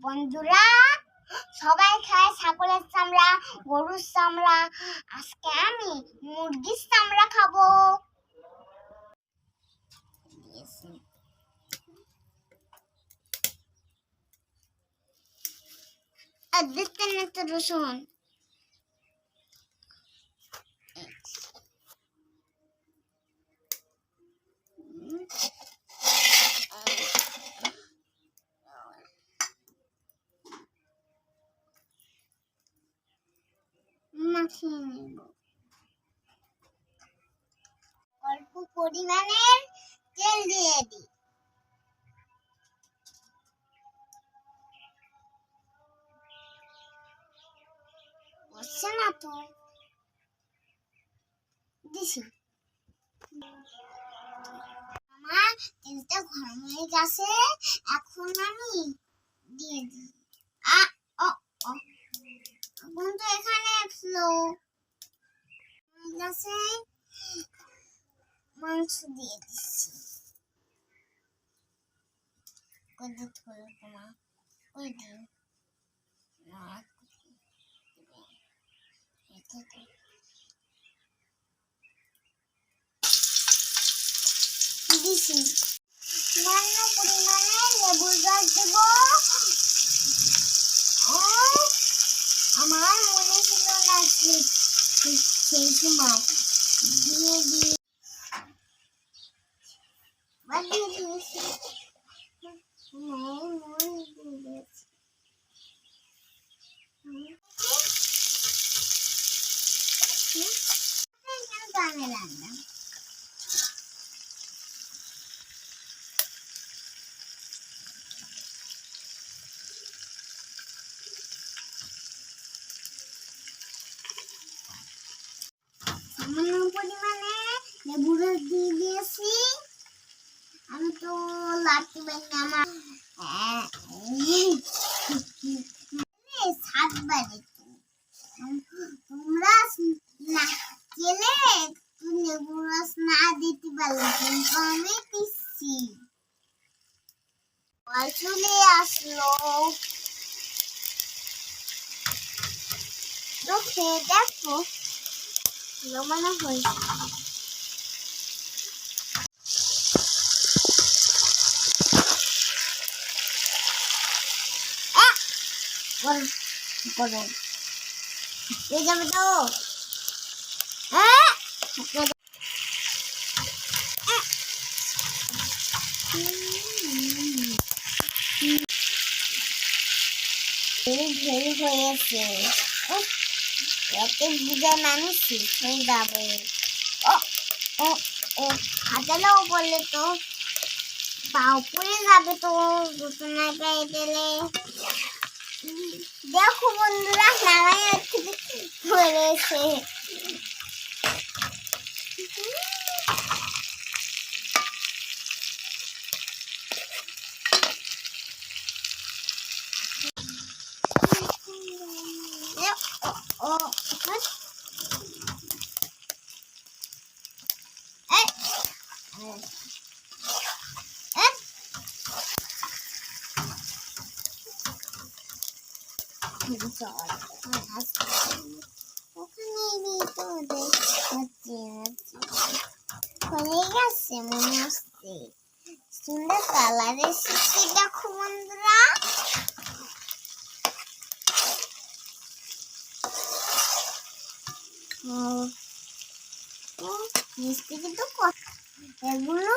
বন্ধুরা সবাই খায় ছাগলের চামড়া, গরুর চামড়া, আজকে আমি মুরগির চামড়া খাবো। আর দিতেন একটা রসুন, মাখিয়ে নেব। অল্প পরিমাণের তেল দিয়ে দিই। বসছে না তো, দিছি। আমার তেলটা গরম হয়ে গেছে, এখন আমি দিয়ে দিই। এখন তো এখানে ফ্লো গেছে, মাংস দিয়ে দিচ্ছি। দিছি সামান্য পরিমাণে লেবুর রস দেব। আমার মনে ছিল না সেই সময় দিয়ে দিয়েছি। রান্না সামান্য পরিমাণে লেবু রস দিয়ে দিয়েছি। আমি তো লাড়তে পারি না, আমার স্বাদ বাড়ে। তোমরা না খেলে লেবু রস না দিতে পারলে, কিন্তু আমি দিচ্ছি। চলে আসলো, তো খেয়ে দেখো মনে হয়েছে। যাবে তো হয়েছে, এত বুঝে মানুষ হয়ে যাবে। হাতালেও বললে তো পাও পড়ে যাবে, তো ঘটনায় পেয়ে গেলে। দেখো বন্ধুরা, নারাই ধরেছে। হয়ে গেছে মনে হচ্ছে, সুন্দর কালার এসেছে। দেখো বন্ধুরা, মিষ্টি কিন্তু এগুলো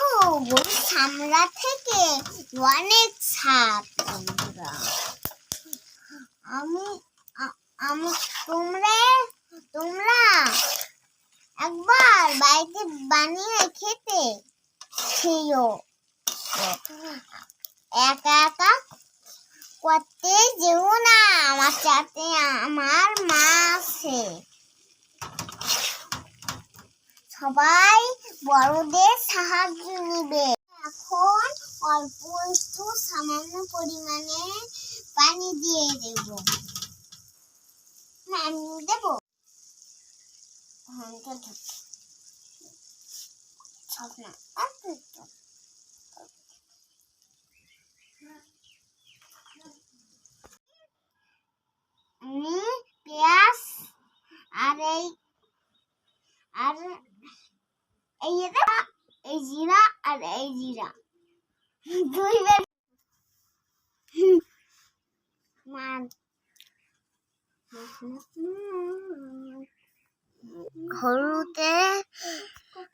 গরুর চামড়া থেকে অনেক স্বাদ। বন্ধুরা তোমরা একবার বাড়িতে বানিয়ে খেও। একা একা করতে যেও না, আমার সাথে আমার মা আছে। সবাই বড়দের সাহায্য নিবে। এখন অল্প একটু সামান্য পরিমাণে পানি দিয়ে দেব। আমি দেব মাছ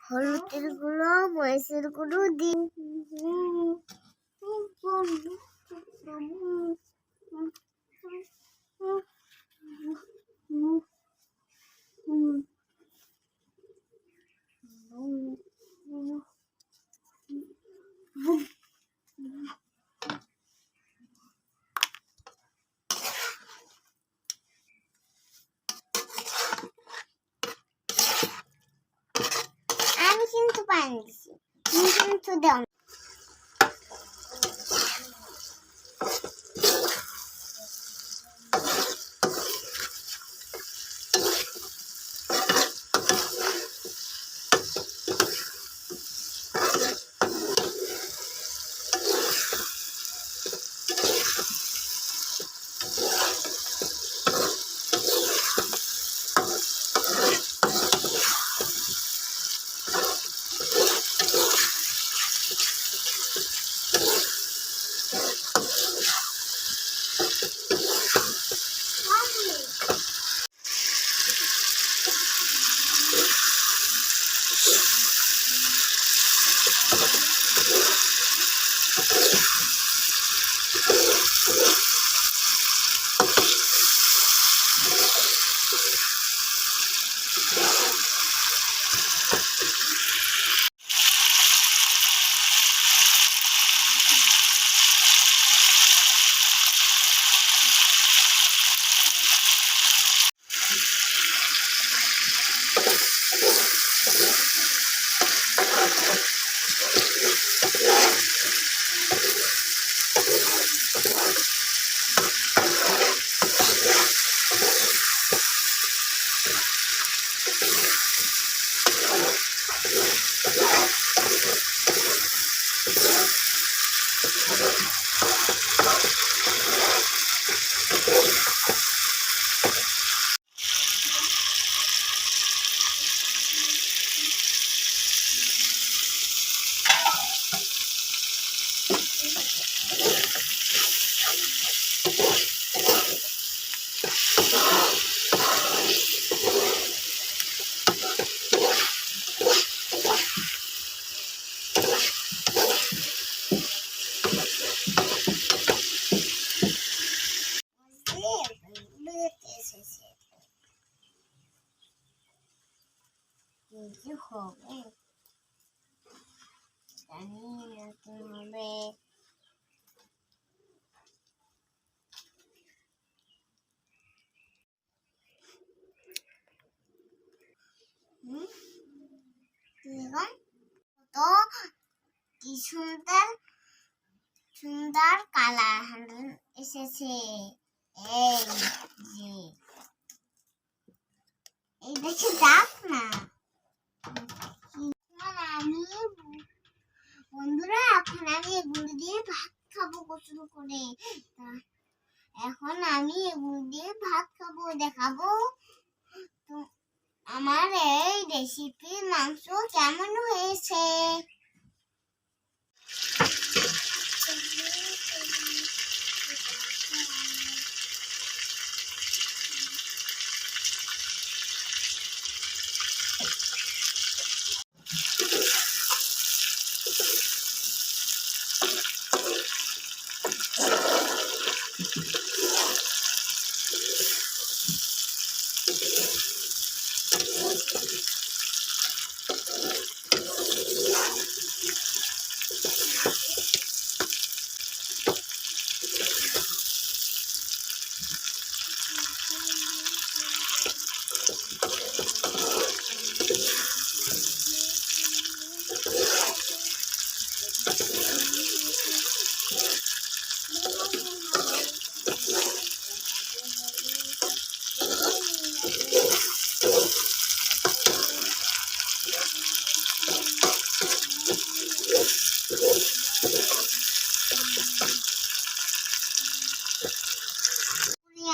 হলুদের গুঁড়ো মরিচের গুঁড়ো দিই আমি কিন্তু পানি দিছি তুমি কিন্তু দাও কি হবে জানি না কি হবে তো কি সুন্দর সুন্দর কালার এসেছে এই যে এই দেখে দেখ না আমি বন্ধুরা এখন আমি এগুলো দিয়ে ভাত খাবো কচুর করে এখন আমি এগুলো দিয়ে ভাত খাবো দেখাবো তো আমার এই রেসিপির মাংস কেমন হয়েছে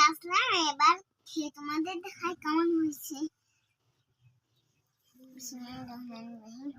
আসলাম এবার খেয়ে তোমাদের দেখাই কেমন হয়েছে বিসমিল্লাহির রহমানির রহিম